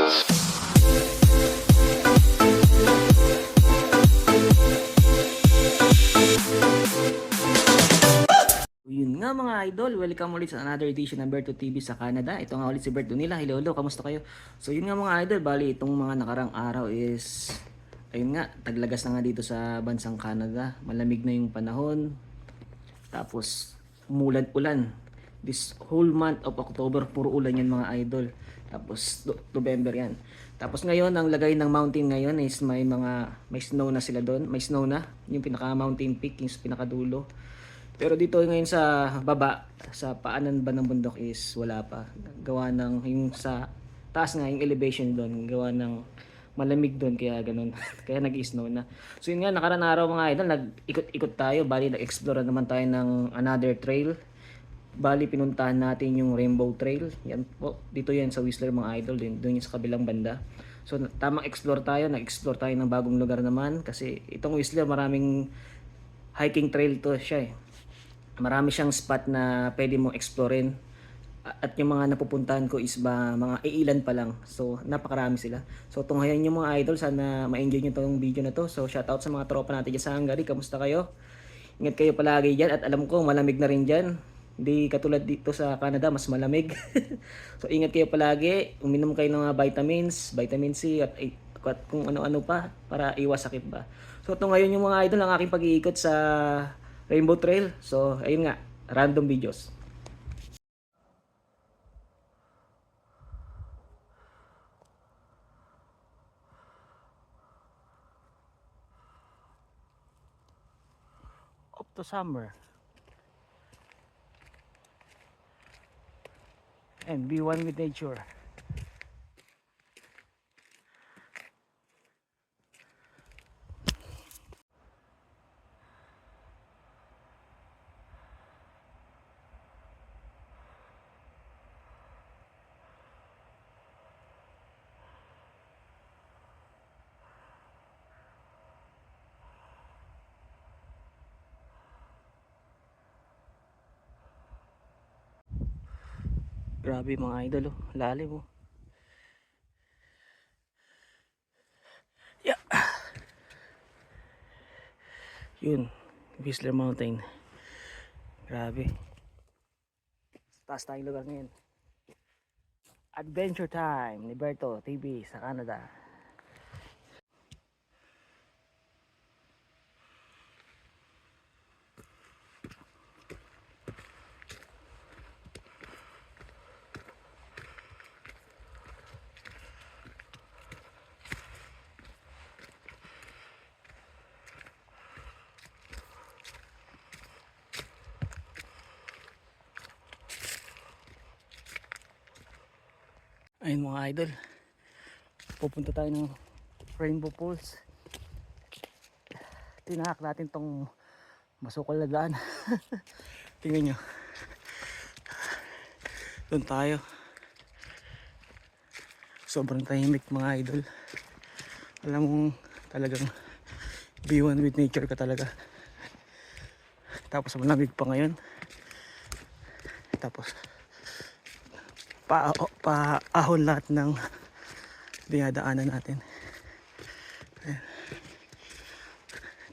Yun nga mga idol, welcome ulit sa another edition ng Berto TV sa Canada. Ito nga ulit si Bert Donila. Hello, kamusta kayo? So yun nga mga idol, bali itong mga nakarang araw is ayun nga, taglagas na nga dito sa bansang Canada. Malamig na yung panahon. Tapos umulan-ulan. This whole month of October, puro ulan yan mga idol. Tapos November yan. Tapos ngayon, ang lagay ng mountain ngayon is may snow na sila doon. May snow na, yung pinaka mountain peak, yung pinakadulo. Pero dito ngayon sa baba, sa paanan ba ng bundok is wala pa. Gawa ng yung sa taas nga, yung elevation doon, gawa ng malamig doon kaya ganun. Kaya nag-snow na. So yun nga, nakaraan araw mga idol, nag-ikot-ikot tayo. Bali, nag-explore naman tayo ng another trail. Bali, pinuntahan natin yung Rainbow Trail. Yan po, dito yan sa Whistler mga idol, doon yung sa kabilang banda. So tamang explore tayo, nag-explore tayo ng bagong lugar naman. Kasi itong Whistler, maraming hiking trail to siya eh. Marami siyang spot na pwede mong explorein. At yung mga napupuntahan ko is mga iilan pa lang. So napakarami sila. So tunghayan nyo mga idol, sana ma-enjoy nyo tong video na to. So shoutout sa mga tropa natin dyan sa Hungary. Kamusta kayo? Ingat kayo palagi dyan. At alam ko malamig na rin dyan. Hindi katulad dito sa Canada, mas malamig. So ingat kayo palagi. Uminom kayo ng mga vitamins, vitamin C at kung ano-ano pa para iwas sakit ba. So ito ngayon yung mga idol ang aking pag-iikot sa Rainbow Trail. So ayun nga, random videos. Up to summer. And be one with nature. Grabe mga idol, oh. Lalim oh. Yeah. Yun, Whistler Mountain. Grabe. Taas tayong lugar ngayon. Adventure time ni Berto TV sa Canada. Ayun mga idol, pupunta tayo ng Rainbow Falls. Tinahak natin tong masukal na daan. Tingnan nyo, doon tayo. Sobrang tahimik mga idol. Alam mo talagang be one with nature ka talaga. Tapos malamig pa ngayon. Tapos paahon lahat ng dinadaanan natin. Ayan.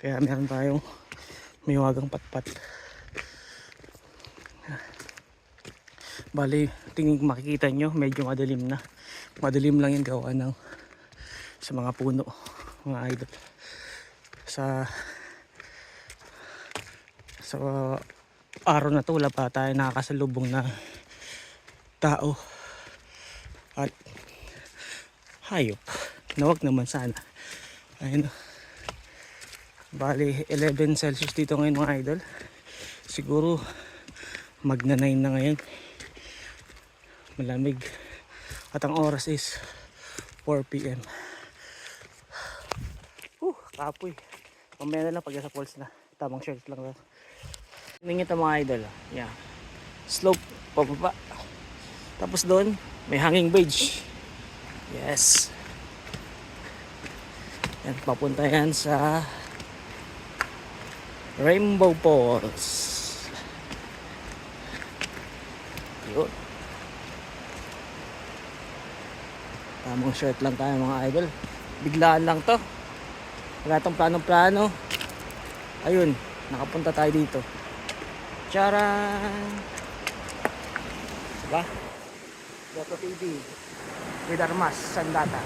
Kaya meron tayong miwagang patpat. Bali, tingin makikita nyo medyo madilim na. Madilim lang yung gawa ng sa mga puno mga idol. Sa araw na to wala pa tayo nakakasalubong na tao at hayop na wag naman sana. Ayun, bali 11 Celsius dito ngayon mga idol. Siguro magna 9 na ngayon. Malamig at ang oras is 4 PM. Kapoy. Mamaya na lang pag sa falls na. Tamang shirt lang. Tingnan ito mga idol. Yeah. Slope pababa. Tapos doon, may hanging bridge. Yes. Yan, papunta yan sa Rainbow Falls. Yun. Tamang short lang tayo mga idol. Biglaan lang to. Wala tong planong-plano. Ayun, nakapunta tayo dito. Charan! Diba? Dito TV. With Armas, Sandata.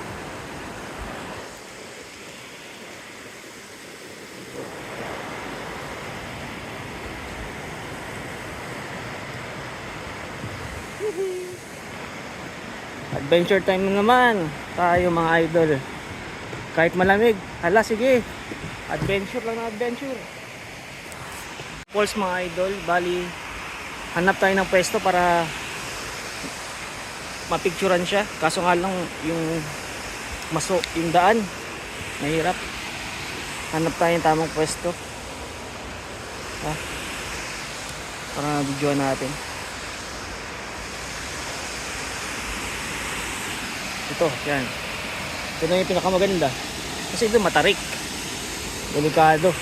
Adventure time na naman tayo mga idol. Kahit malamig, hala sige, adventure lang na adventure. Falls mga idol, bali hanap tayo ng pwesto para mapicturan siya. Kaso nga lang yung daan mahirap. Hanap tayo ng tamang pwesto para videoan natin. Ito, yan. Ito na yung pinakamaganda. Kasi ito matarik. Delikado.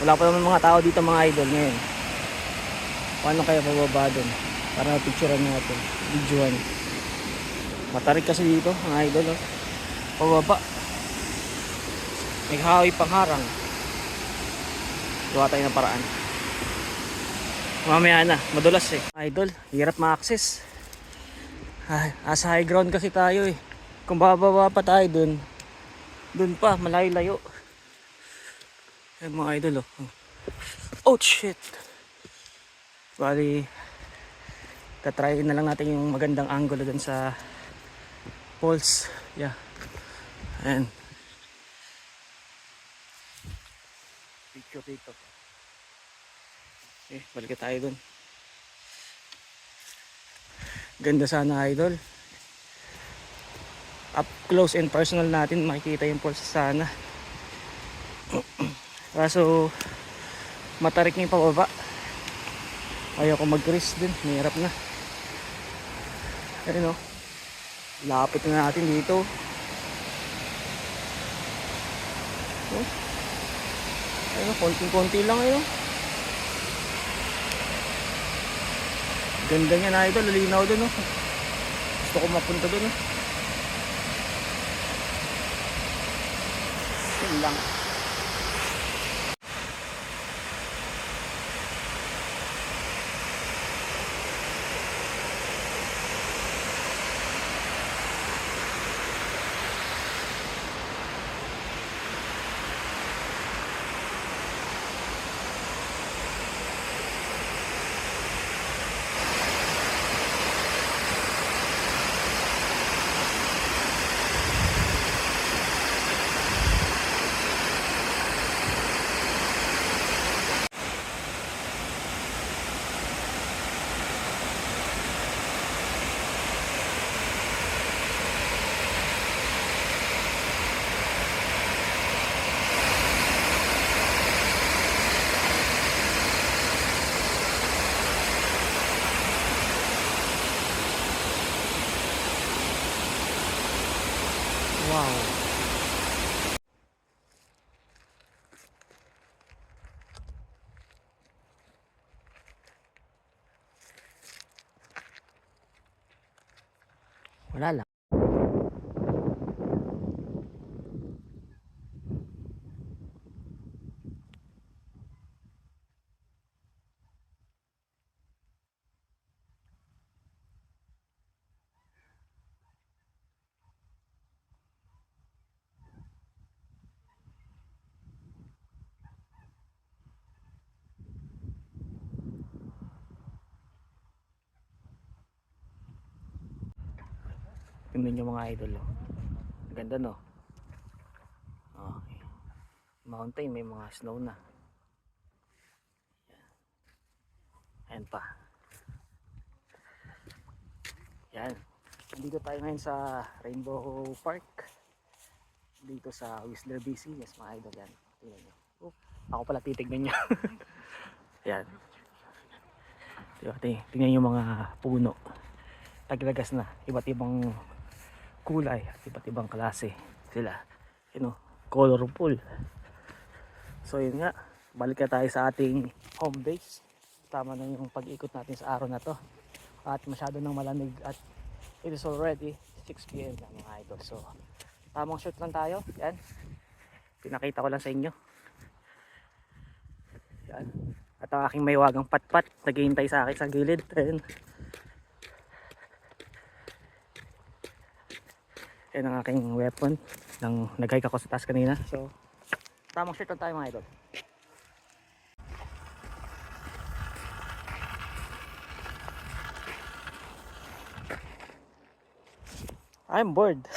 Wala pa naman mga tao dito mga idol ngayon. Paano kaya pababa doon? Para picturean natin. Videoan. Matarik kasi dito mga idol. Pababa. May kahoy pang harang. Gawa tayo ng paraan. Mamaya na. Madulas eh. Idol, hirap ma-access. Asa high ground kasi tayo eh. Kung bababa pa tayo dun pa, malayo-layo. Ayan mga idol oh shit. Bali, tatry na lang natin yung magandang angle dun sa falls. Yeah. Ayan. Picture dito. Balik tayo dun. Ganda sana idol. Up close and personal natin makikita yung falls sana. Kaso matarik na yung pababa. Ayaw ko mag-risk din, mahirap na. Ayun lapit na natin dito. Ayun konting-konti lang ayun. Ganda niya na idol, linaw dun Gusto ko mapunta dun Yun lang. Wow. Wala lang. Tingnan nyo mga idol ganda okay. Mountain may mga snow na. Ayan pa. Yan. Nandito tayo ngayon sa Rainbow Park. Dito sa Whistler, BC. Yes mga idol yan. Tingnan nyo. Ako pala titignan nyo. Yan. Diba, tingnan yung mga puno. Taglagas na. Iba't ibang kulay. Iba't ibang klase sila. Colorful. So yun nga. Balik na tayo sa ating home base. Tama na yung pag-ikot natin sa araw na to. At masyado nang malamig at It is already 6 PM na mga idol. So, tamang shoot lang tayo. Yan. Pinakita ko lang sa inyo. Yan. At ang aking maywagang patpat, naghihintay sa akin sa gilid. Ayan. Yan ang aking weapon nang nag-hike ako sa taas kanina. So, tamang shoot lang tayo mga idol. I'm bored.